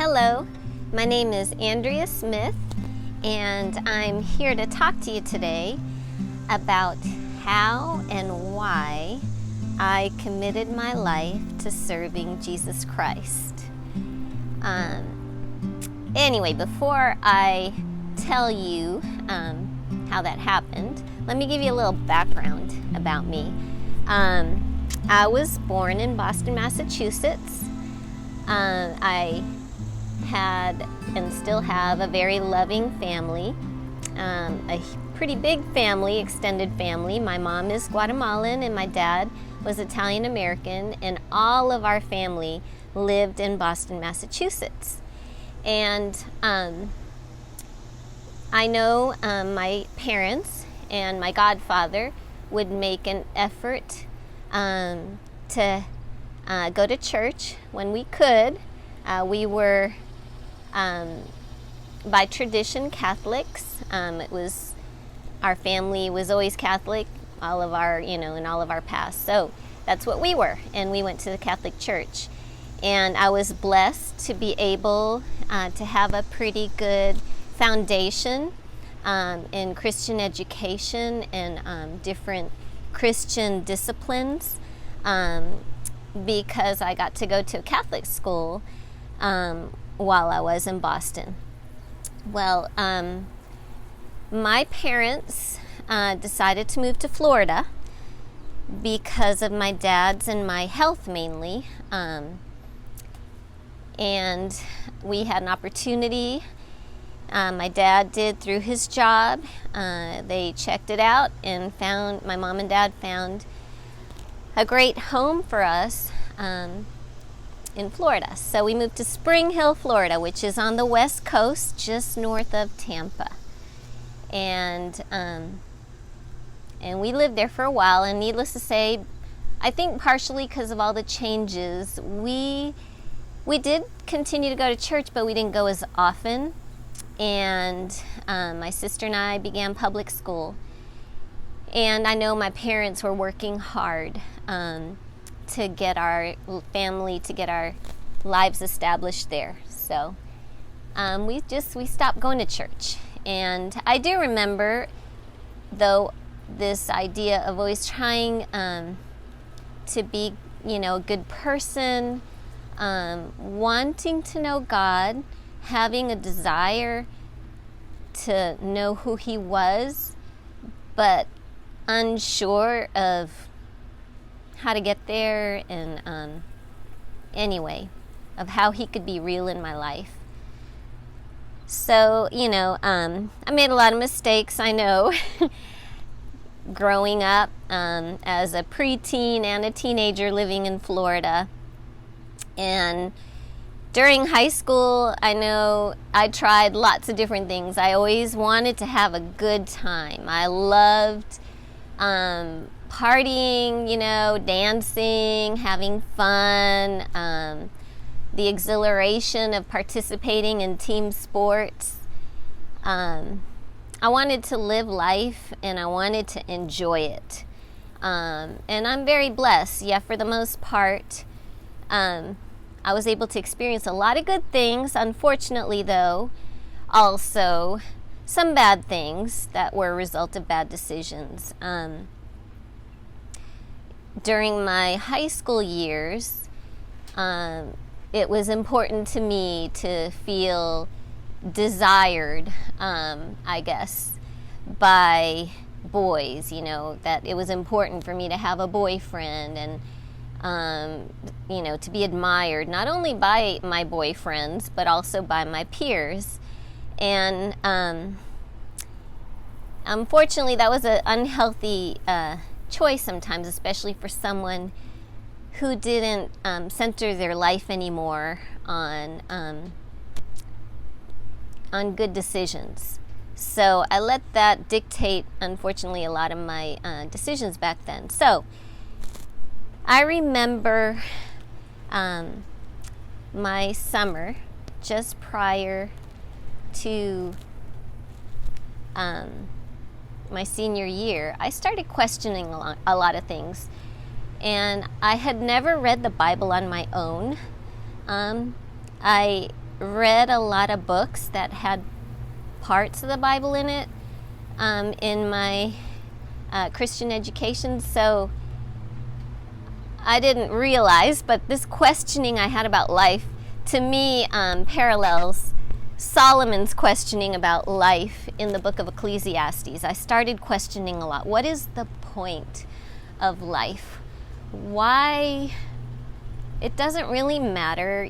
Hello, my name is Andrea Smith, and I'm here to talk to you today about how and why I committed my life to serving Jesus Christ. Anyway, before I tell you how that happened, let me give you a little background about me. I was born in Boston, Massachusetts. I had and still have a very loving family, a pretty big family, extended family. My mom is Guatemalan and my dad was Italian American, and all of our family lived in Boston, Massachusetts. And I know my parents and my godfather would make an effort to go to church when we could. We were by tradition Catholics. Our family was always Catholic, in all of our past. So that's what we were, and we went to the Catholic Church. And I was blessed to be able to have a pretty good foundation in Christian education and different Christian disciplines because I got to go to a Catholic school while I was in Boston. Well, my parents decided to move to Florida because of my dad's and my health mainly. And we had an opportunity. My dad did through his job. They checked it out and my mom and dad found a great home for us in Florida. So we moved to Spring Hill, Florida, which is on the west coast, just north of Tampa. And we lived there for a while, and needless to say, I think partially because of all the changes, we did continue to go to church, but we didn't go as often. And my sister and I began public school. And I know my parents were working hard to get our family, to get our lives established there. So we stopped going to church. And I do remember, though, this idea of always trying to be, a good person, wanting to know God, having a desire to know who He was, but unsure of how to get there, and anyway, of how He could be real in my life. So, I made a lot of mistakes, I know, growing up as a preteen and a teenager living in Florida. And during high school, I know I tried lots of different things. I always wanted to have a good time. I loved partying, dancing, having fun, the exhilaration of participating in team sports. I wanted to live life, and I wanted to enjoy it. And I'm very blessed. Yeah, for the most part, I was able to experience a lot of good things. Unfortunately, though, also some bad things that were a result of bad decisions. During my high school years, it was important to me to feel desired, I guess, by boys, that it was important for me to have a boyfriend and, to be admired, not only by my boyfriends, but also by my peers. And unfortunately, that was an unhealthy choice sometimes, especially for someone who didn't center their life anymore on good decisions. So I let that dictate, unfortunately, a lot of my decisions back then. So I remember my summer just prior to my senior year, I started questioning a lot of things. And I had never read the Bible on my own. I read a lot of books that had parts of the Bible in it in my Christian education, so I didn't realize, but this questioning I had about life, to me, parallels Solomon's questioning about life in the book of Ecclesiastes. I started questioning a lot. What is the point of life? Why? It doesn't really matter,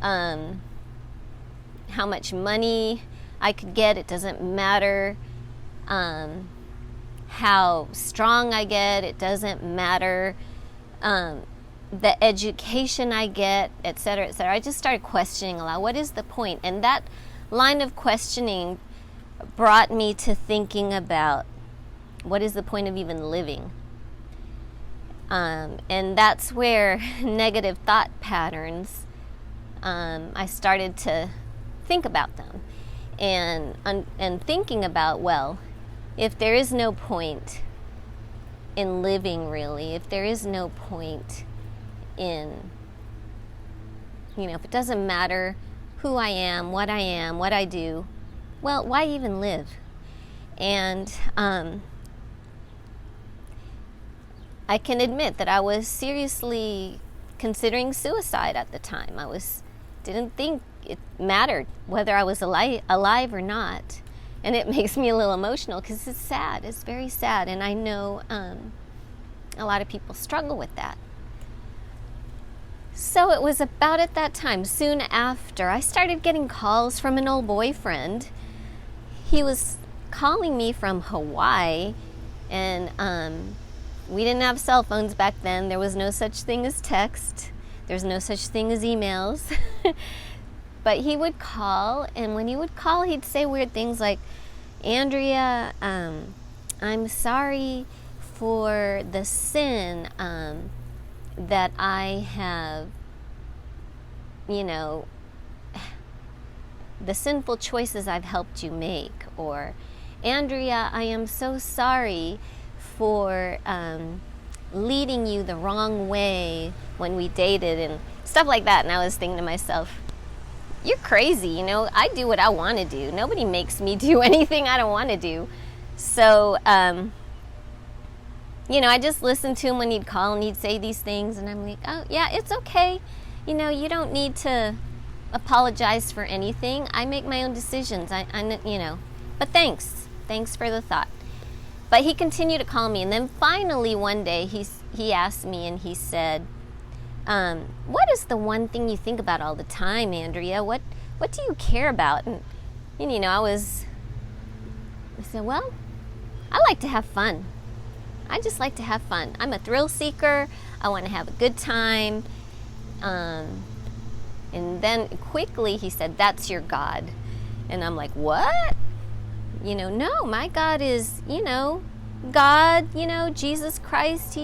how much money I could get. It doesn't matter how strong I get. It doesn't matter the education I get, et cetera, et cetera. I just started questioning a lot. What is the point? And that line of questioning brought me to thinking about what is the point of even living? And that's where negative thought patterns, I started to think about them. And thinking about, well, if there is no point in living really, if there is no point in, if it doesn't matter who I am, what I do, well, why even live? And I can admit that I was seriously considering suicide at the time. Didn't think it mattered whether I was alive or not. And it makes me a little emotional because it's sad. It's very sad. And I know a lot of people struggle with that. So it was about at that time, soon after, I started getting calls from an old boyfriend. He was calling me from Hawaii, and we didn't have cell phones back then. There was no such thing as text. There's no such thing as emails. But he would call, and when he would call, he'd say weird things like, Andrea, I'm sorry for the sin that I have, the sinful choices I've helped you make. Or, Andrea, I am so sorry for leading you the wrong way when we dated, and stuff like that. And I was thinking to myself, you're crazy, I do what I want to do. Nobody makes me do anything I don't want to do. So, I just listened to him when he'd call and he'd say these things, and I'm like, oh, yeah, it's okay. You don't need to apologize for anything. I make my own decisions. But thanks for the thought. But he continued to call me, and then finally one day he asked me, and he said, what is the one thing you think about all the time, Andrea? What do you care about? And I said, well, I like to have fun. I just like to have fun. I'm a thrill seeker. I want to have a good time. And then quickly he said, that's your God. And I'm like, what? No, my God is, God, Jesus Christ.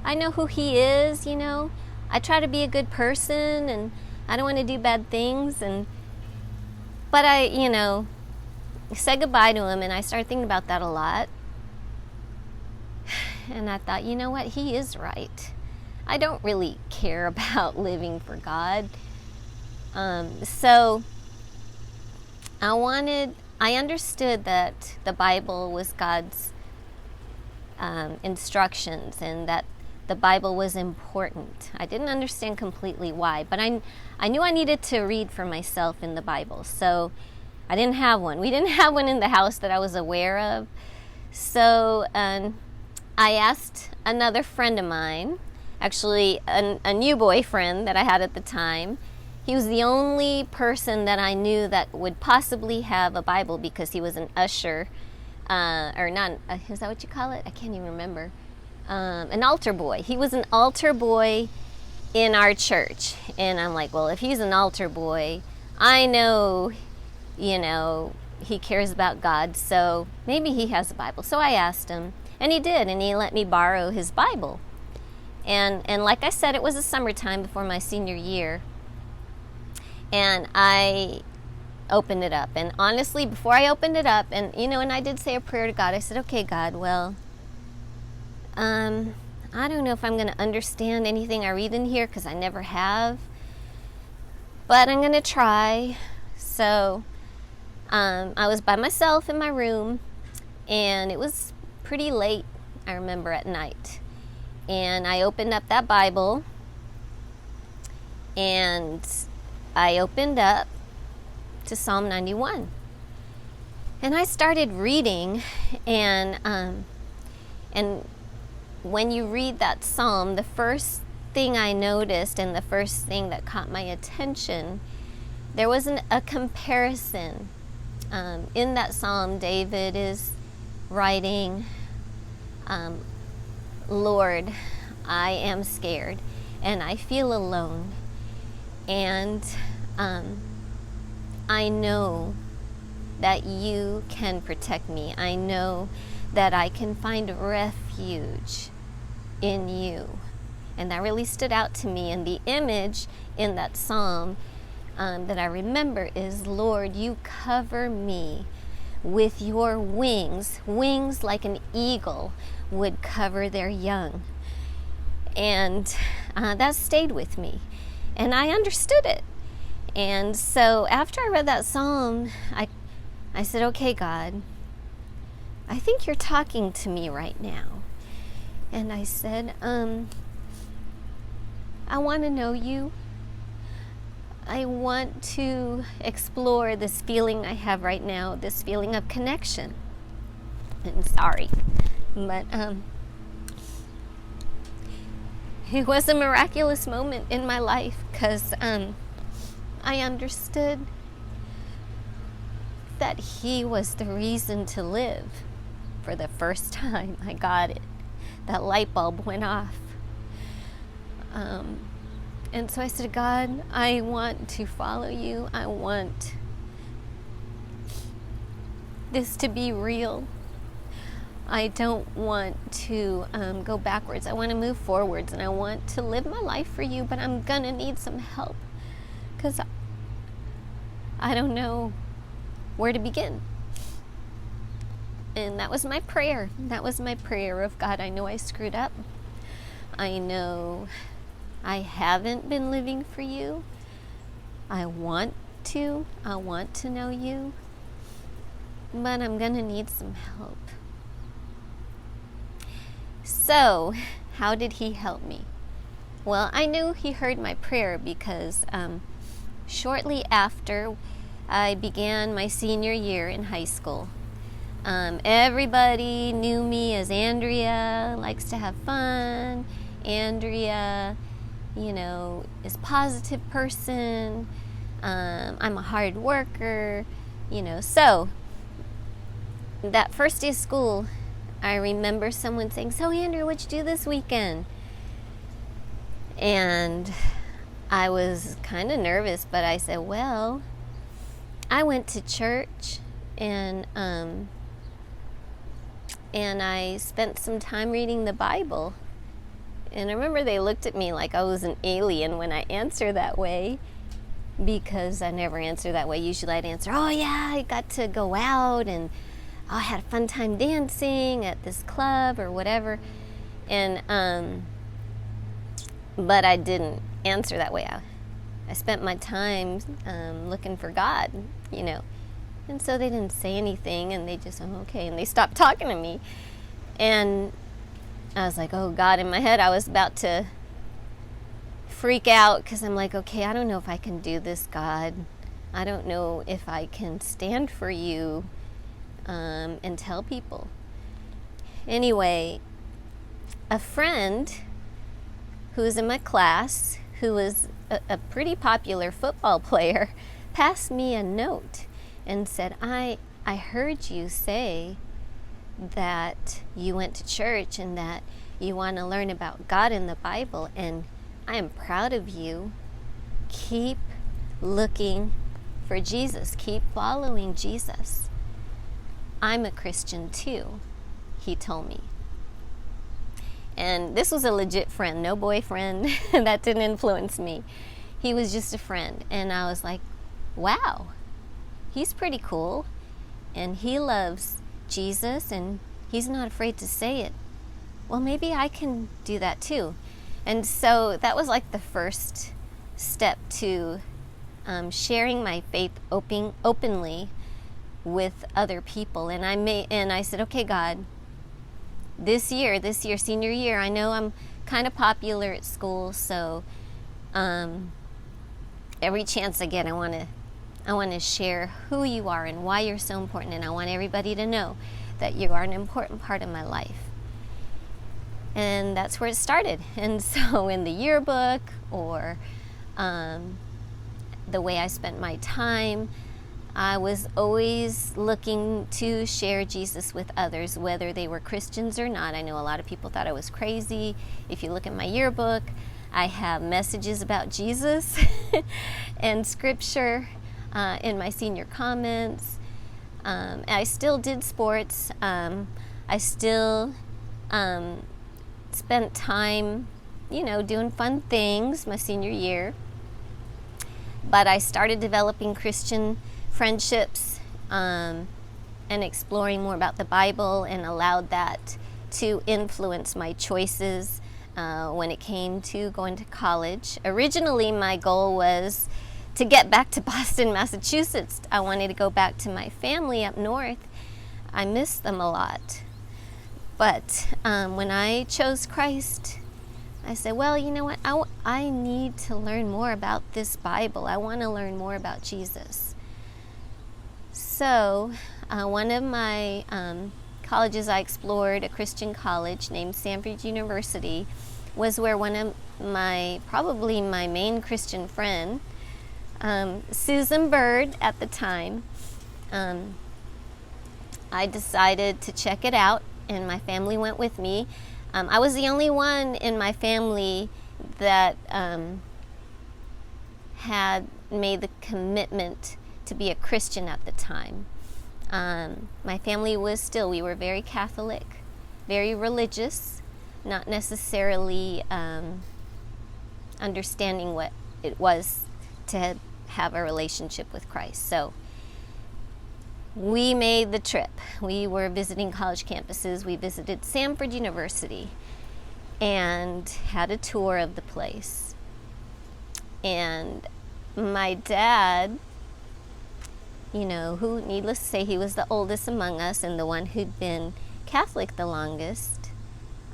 I know who he is, I try to be a good person, and I don't want to do bad things. But I, said goodbye to him, and I started thinking about that a lot. And I thought, you know what? He is right. I don't really care about living for God. So I understood that the Bible was God's instructions, and that the Bible was important. I didn't understand completely why, but I knew I needed to read for myself in the Bible. So I didn't have one. We didn't have one in the house that I was aware of. So I asked another friend of mine, actually a new boyfriend that I had at the time. He was the only person that I knew that would possibly have a Bible, because he was an usher, or not, is that what you call it? I can't even remember. An altar boy. He was an altar boy in our church. And I'm like, well, if he's an altar boy, I know, he cares about God, so maybe he has a Bible. So I asked him, and he did, and he let me borrow his Bible. And like I said, it was the summertime before my senior year. And I opened it up. And honestly, before I opened it up, and I did say a prayer to God, I said, okay, God, well, I don't know if I'm going to understand anything I read in here, because I never have. but I'm going to try. So I was by myself in my room, and it was pretty late, I remember, at night. And I opened up that Bible, and I opened up to Psalm 91. And I started reading, and when you read that psalm, the first thing I noticed and the first thing that caught my attention, there was a comparison. In that psalm, David is writing, Lord, I am scared and I feel alone, and I know that you can protect me. I know that I can find refuge in you. And that really stood out to me. And the image in that psalm that I remember is, Lord, you cover me with your wings, wings like an eagle would cover their young. And that stayed with me. And I understood it. And so after I read that psalm, I said, okay, God, I think you're talking to me right now. And I said, I want to know you. I want to explore this feeling I have right now, this feeling of connection. And sorry, but it was a miraculous moment in my life, because I understood that he was the reason to live. For the first time, I got it. That light bulb went off. And so I said, God, I want to follow you. I want this to be real. I don't want to go backwards. I want to move forwards, and I want to live my life for you, but I'm going to need some help, because I don't know where to begin. And that was my prayer. That was my prayer of, God, I know I screwed up. I know I haven't been living for you. I want to know you, but I'm gonna need some help. So, how did he help me? Well, I knew he heard my prayer because shortly after I began my senior year in high school, everybody knew me as Andrea, likes to have fun. Andrea, is a positive person. I'm a hard worker, So, that first day of school, I remember someone saying, so Andrea, what'd you do this weekend? And I was kind of nervous, but I said, well, I went to church, and I spent some time reading the Bible. And I remember they looked at me like I was an alien when I answered that way, because I never answer that way. Usually I'd answer, oh yeah, I got to go out, and I had a fun time dancing at this club or whatever. And but I didn't answer that way. I spent my time looking for God, And so they didn't say anything, and they just, oh, okay, and they stopped talking to me. And I was like, oh God, in my head I was about to freak out, because I'm like, okay, I don't know if I can do this, God. I don't know if I can stand for you and tell people. Anyway, a friend who was in my class, who was a pretty popular football player, passed me a note and said, I heard you say that you went to church and that you want to learn about God in the Bible, and I am proud of you. Keep looking for Jesus. Keep following Jesus. I'm a Christian too, he told me. And this was a legit friend, no boyfriend. That didn't influence me. He was just a friend. And I was like, wow, he's pretty cool. And he loves Jesus, and he's not afraid to say it. Well, maybe I can do that too. And so that was like the first step to sharing my faith openly with other people. And I said, okay, God, this year, senior year, I know I'm kind of popular at school, so every chance I get, I want to share who you are and why you're so important, and I want everybody to know that you are an important part of my life. And that's where it started. And so in the yearbook, or the way I spent my time, I was always looking to share Jesus with others, whether they were Christians or not. I know a lot of people thought I was crazy. If you look at my yearbook, I have messages about Jesus and scripture in my senior comments. I still did sports. I still spent time, doing fun things my senior year. But I started developing Christian friendships and exploring more about the Bible, and allowed that to influence my choices when it came to going to college. Originally, my goal was to get back to Boston, Massachusetts. I wanted to go back to my family up north. I miss them a lot. But when I chose Christ, I said, well, you know what? I need to learn more about this Bible. I want to learn more about Jesus. So one of my colleges I explored, a Christian college named Refuge University, was where one of probably my main Christian friend, Susan Bird at the time, I decided to check it out, and my family went with me. I was the only one in my family that had made the commitment to be a Christian at the time. My family we were very Catholic, very religious, not necessarily understanding what it was to have a relationship with Christ. So we made the trip. We were visiting college campuses. We visited Samford University and had a tour of the place. And my dad, who, needless to say, he was the oldest among us and the one who'd been Catholic the longest,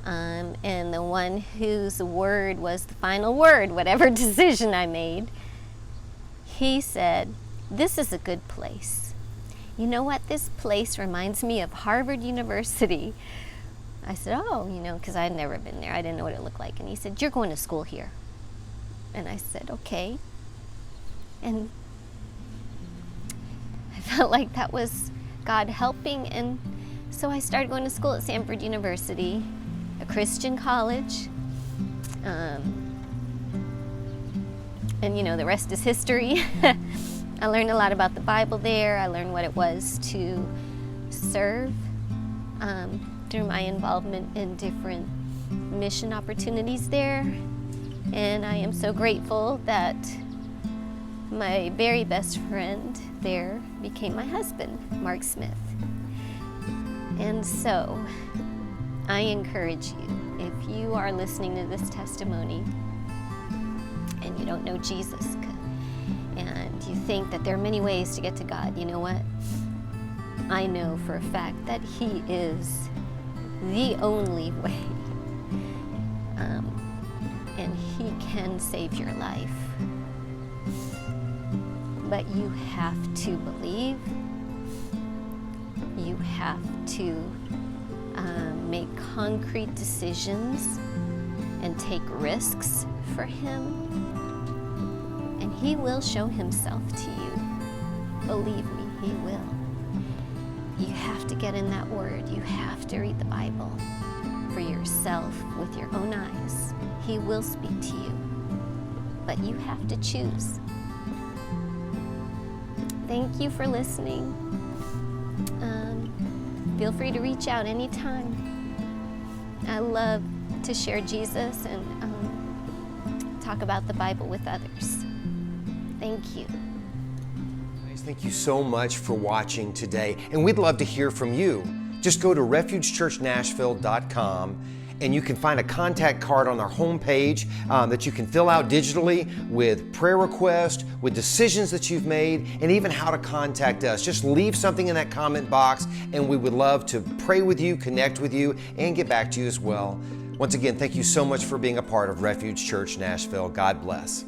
and the one whose word was the final word, whatever decision I made, he said, "This is a good place. You know what? This place reminds me of Harvard University." I said, "Oh, because I had never been there. I didn't know what it looked like." And he said, "You're going to school here." And I said, "Okay." And I felt like that was God helping. And so I started going to school at Samford University, a Christian college. And the rest is history. I learned a lot about the Bible there. I learned what it was to serve through my involvement in different mission opportunities there. And I am so grateful that my very best friend there became my husband, Mark Smith. And so I encourage you, if you are listening to this testimony and you don't know Jesus, and you think that there are many ways to get to God, you know what? I know for a fact that He is the only way. And He can save your life. But you have to believe. You have to make concrete decisions and take risks for Him. And He will show Himself to you. Believe me, He will. You have to get in that Word. You have to read the Bible for yourself with your own eyes. He will speak to you, but you have to choose. Thank you for listening. Feel free to reach out anytime. I love to share Jesus and talk about the Bible with others. Thank you. Thank you so much for watching today, and we'd love to hear from you. Just go to refugechurchnashville.com And you can find a contact card on our homepage that you can fill out digitally with prayer requests, with decisions that you've made, and even how to contact us. Just leave something in that comment box, and we would love to pray with you, connect with you, and get back to you as well. Once again, thank you so much for being a part of Refuge Church Nashville. God bless.